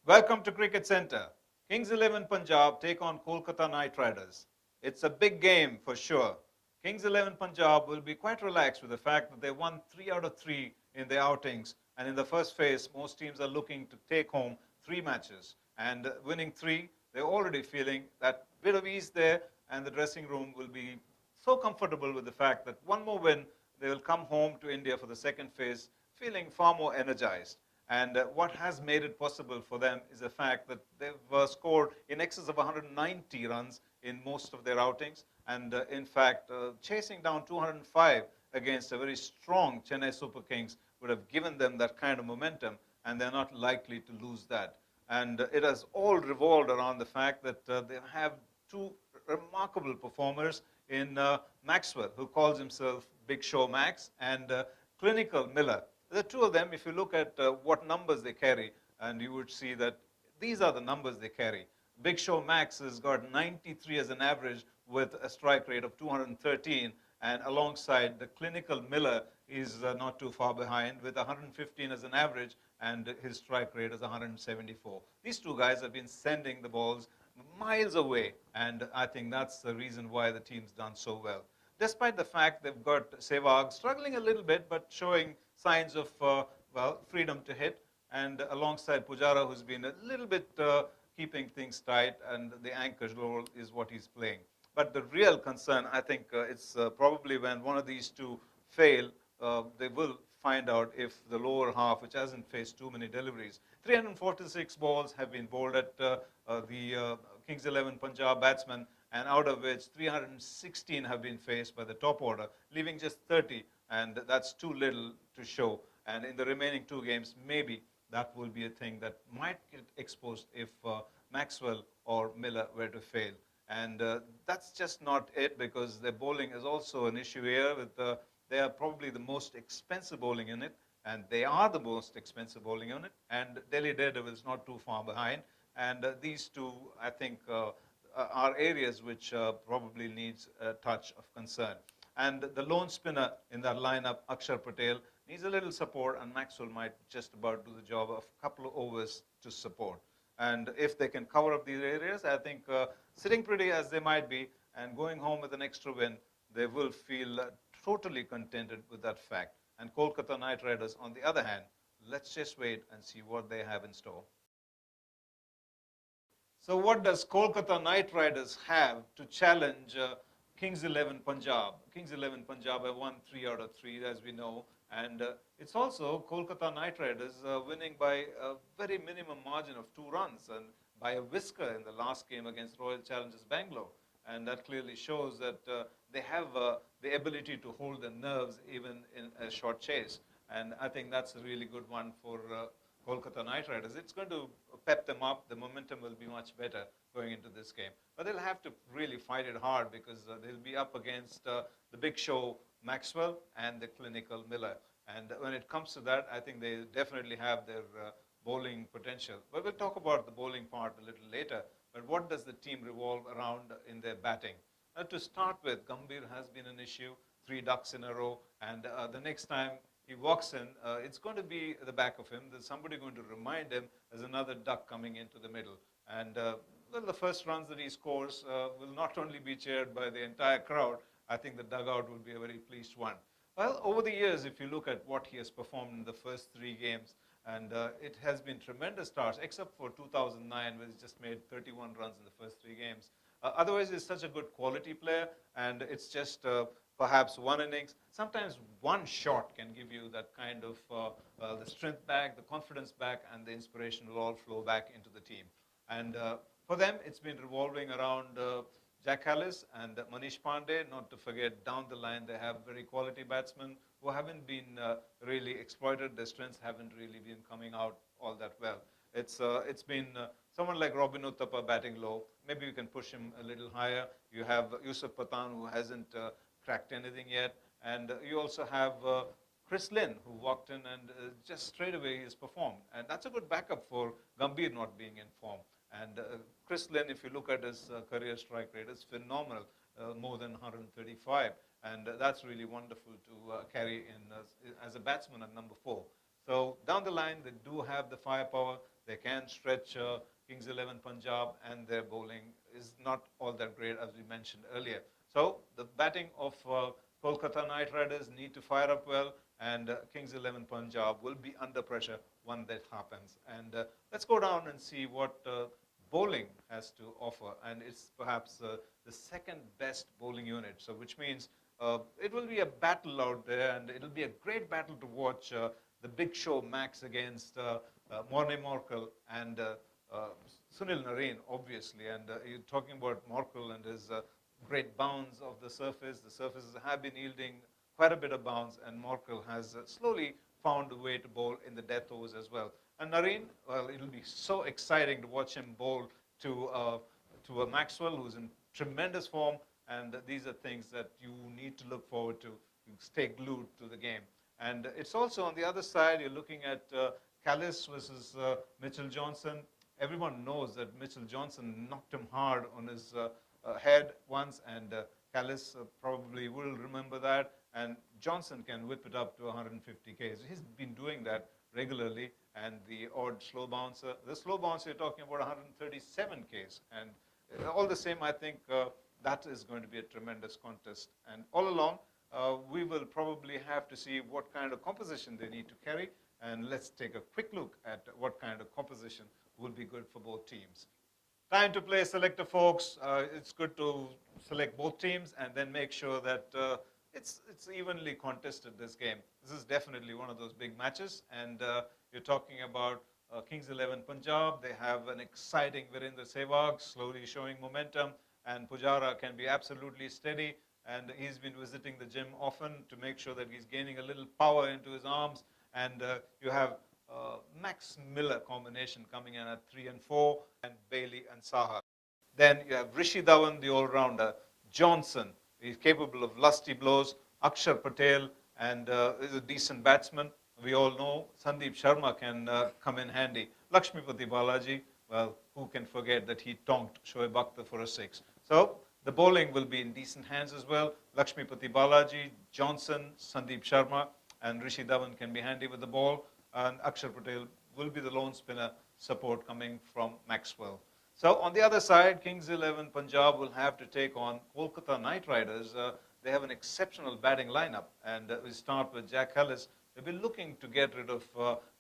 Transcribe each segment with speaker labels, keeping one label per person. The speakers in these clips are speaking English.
Speaker 1: Welcome to Cricket Center. Kings 11 Punjab take on Kolkata Knight Riders. It's a big game for sure. Kings 11 Punjab will be quite relaxed with the fact that they won 3 out of 3 in their outings. And in the first phase, most teams are looking to take home 3 matches. And winning 3, they're already feeling that bit of ease there, and the dressing room will be so comfortable with the fact that one more win, they will come home to India for the second phase feeling far more energized. And what has made it possible for them is the fact that they've scored in excess of 190 runs in most of their outings. And in fact, chasing down 205 against a very strong Chennai Super Kings would have given them that kind of momentum, and they're not likely to lose that. And it has all revolved around the fact that they have two remarkable performers in Maxwell, who calls himself Big Show Max, and Clinical Miller. The two of them, if you look at what numbers they carry, and you would see that these are the numbers they carry. Big Show Max has got 93 as an average with a strike rate of 213, and alongside the Clinical Miller is not too far behind with 115 as an average, and his strike rate is 174. These two guys have been sending the balls miles away, and I think that's the reason why the team's done so well. Despite the fact they've got Sehwag struggling a little bit, but showing signs of, well, freedom to hit, and alongside Pujara, who's been a little bit keeping things tight, and the anchor role is what he's playing. But the real concern, I think, it's probably when one of these two fail, they will find out if the lower half, which hasn't faced too many deliveries. 346 balls have been bowled at the Kings 11 Punjab batsmen, and out of which 316 have been faced by the top order, leaving just 30, and that's too little to show. And in the remaining 2 games, maybe that will be a thing that might get exposed if Maxwell or Miller were to fail. And that's just not it, because their bowling is also an issue here. With they are probably the most expensive bowling unit, and they are the most expensive bowling unit, and Delhi Daredevil is not too far behind. And these two, I think, are areas which probably needs a touch of concern. And the lone spinner in that lineup, Akshar Patel, needs a little support, and Maxwell might just about do the job of a couple of overs to support. And if they can cover up these areas, I think sitting pretty as they might be and going home with an extra win, they will feel totally contented with that fact. And Kolkata Knight Riders, on the other hand, let's just wait and see what they have in store. So what does Kolkata Knight Riders have to challenge Kings 11 Punjab? Kings 11 Punjab have won 3 out of 3, as we know. And it's also Kolkata Knight Riders winning by a very minimum margin of 2 runs and by a whisker in the last game against Royal Challengers Bangalore. And that clearly shows that they have the ability to hold their nerves even in a short chase. And I think that's a really good one for Kolkata Knight Riders. It's going to pep them up. The momentum will be much better going into this game. But they'll have to really fight it hard, because they'll be up against the Big Show Maxwell and the Clinical Miller. And when it comes to that, I think they definitely have their bowling potential. But we'll talk about the bowling part a little later. But what does the team revolve around in their batting? Now, to start with, Gambhir has been an issue, 3 ducks in a row. And the next time he walks in, it's going to be at the back of him. There's somebody going to remind him there's another duck coming into the middle. And well, the first runs that he scores will not only be cheered by the entire crowd, I think the dugout will be a very pleased one. Well, over the years, if you look at what he has performed in the first 3 games, and it has been tremendous starts, except for 2009, where he just made 31 runs in the first 3 games. Otherwise, he's such a good quality player, and it's just perhaps one innings. Sometimes one shot can give you that kind of the strength back, the confidence back, and the inspiration will all flow back into the team. And for them, it's been revolving around Jack Harris and Manish Pandey. Not to forget, down the line, they have very quality batsmen who haven't been really exploited. Their strengths haven't really been coming out all that well. It's been someone like Robin Uthappa batting low. Maybe you can push him a little higher. You have Yusuf Pathan, who hasn't cracked anything yet. And you also have Chris Lynn, who walked in and just straight away he's performed. And that's a good backup for Gambhir not being in form. And Chris Lynn, if you look at his career strike rate, is phenomenal, more than 135. And that's really wonderful to carry in as a batsman at number 4. So down the line, they do have the firepower. They can stretch Kings 11 Punjab, and their bowling is not all that great, as we mentioned earlier. So the batting of Kolkata Knight Riders need to fire up well, and Kings 11 Punjab will be under pressure when that happens. And let's go down and see what bowling has to offer. And it's perhaps the second best bowling unit, so which means it will be a battle out there, and it'll be a great battle to watch. The Big Show Max against Morne Morkel and Sunil Narine, obviously. And you're talking about Morkel and his great bounce of the surface. The surfaces have been yielding quite a bit of bounce, and Morkel has slowly found a way to bowl in the death overs as well. And Narine, well, it'll be so exciting to watch him bowl to a Maxwell who's in tremendous form, and these are things that you need to look forward to stay glued to the game. And it's also on the other side, you're looking at Callis versus Mitchell Johnson. Everyone knows that Mitchell Johnson knocked him hard on his head once, and Callis probably will remember that. And Johnson can whip it up to 150 Ks. He's been doing that regularly, and the odd slow bouncer. The slow bouncer, you're talking about 137 Ks. And all the same, I think that is going to be a tremendous contest. And all along, we will probably have to see what kind of composition they need to carry. And let's take a quick look at what kind of composition will be good for both teams. Time to play selector, folks. It's good to select both teams and then make sure that it's evenly contested, this game. This is definitely one of those big matches. And you're talking about Kings 11 Punjab. They have an exciting Virendra Sehwag, slowly showing momentum. And Pujara can be absolutely steady. And he's been visiting the gym often to make sure that he's gaining a little power into his arms. And you have Max Miller combination coming in at 3 and 4, and Bailey and Saha. Then you have Rishi Dhawan, the all-rounder. Johnson, he's capable of lusty blows. Akshar Patel, and is a decent batsman. We all know Sandeep Sharma can come in handy. Lakshmipati Balaji, well, who can forget that he tonked Shoaib Akhtar for a 6. So the bowling will be in decent hands as well. Lakshmipati Balaji, Johnson, Sandeep Sharma, and Rishi Dhawan can be handy with the ball. And Akshar Patel will be the lone spinner support coming from Maxwell. So on the other side, Kings 11 Punjab will have to take on Kolkata Knight Riders. They have an exceptional batting lineup, and we start with Jack Ellis. They've been looking to get rid of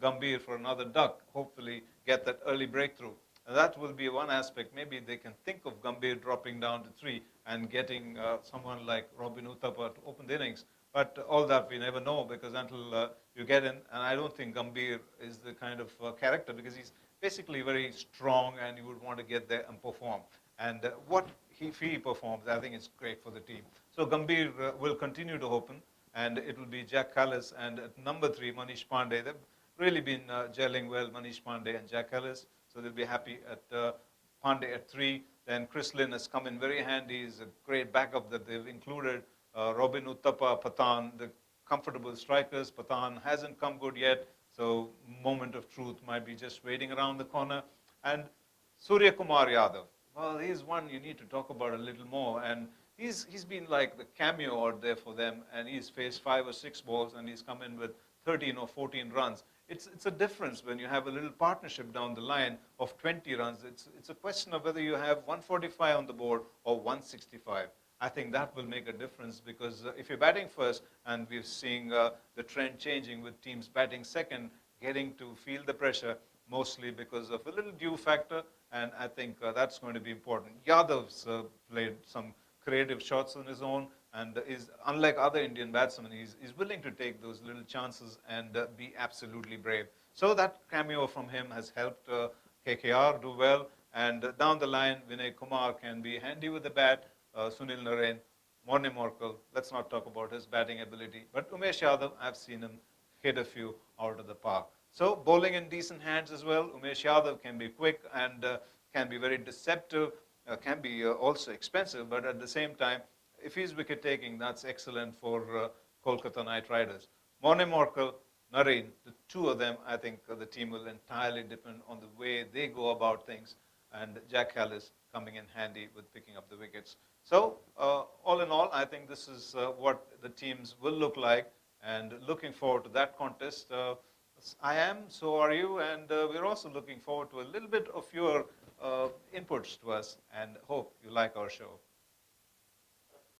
Speaker 1: Gambhir for another duck, hopefully get that early breakthrough. And that will be one aspect. Maybe they can think of Gambhir dropping down to 3 and getting someone like Robin Uthappa to open the innings. But all that we never know, because until you get in, and I don't think Gambhir is the kind of character, because he's basically very strong and you would want to get there and perform. And if he performs, I think it's great for the team. So Gambhir will continue to open, and it will be Jack Ellis, and at number 3, Manish Pandey. They've really been gelling well, Manish Pandey and Jack Ellis. So they'll be happy at Pandey at 3. Then Chris Lynn has come in very handy. He's a great backup that they've included. Robin Uthappa, Pathan, the comfortable strikers. Pathan hasn't come good yet, so moment of truth might be just waiting around the corner. And Surya Kumar Yadav, well, he's one you need to talk about a little more. And he's been like the cameo out there for them, and he's faced 5 or 6 balls, and he's come in with 13 or 14 runs. It's a difference when you have a little partnership down the line of 20 runs. It's a question of whether you have 145 on the board or 165. I think that will make a difference, because if you're batting first, and we're seeing the trend changing with teams batting second, getting to feel the pressure, mostly because of a little dew factor, and I think that's going to be important. Yadav's played some creative shots on his own, and is, unlike other Indian batsmen, he's willing to take those little chances and be absolutely brave. So that cameo from him has helped KKR do well, and down the line, Vinay Kumar can be handy with the bat. Sunil Narine, Morne Morkel, let's not talk about his batting ability. But Umesh Yadav, I've seen him hit a few out of the park. So bowling in decent hands as well. Umesh Yadav can be quick and can be very deceptive, can be also expensive, but at the same time, if he's wicket taking, that's excellent for Kolkata Knight Riders. Morne Morkel, Narine, the two of them, I think the team will entirely depend on the way they go about things, and Jack Ellis coming in handy with picking up the wickets. So all in all, I think this is what the teams will look like, and looking forward to that contest. I am, so are you, and we're also looking forward to a little bit of your inputs to us and hope you like our show.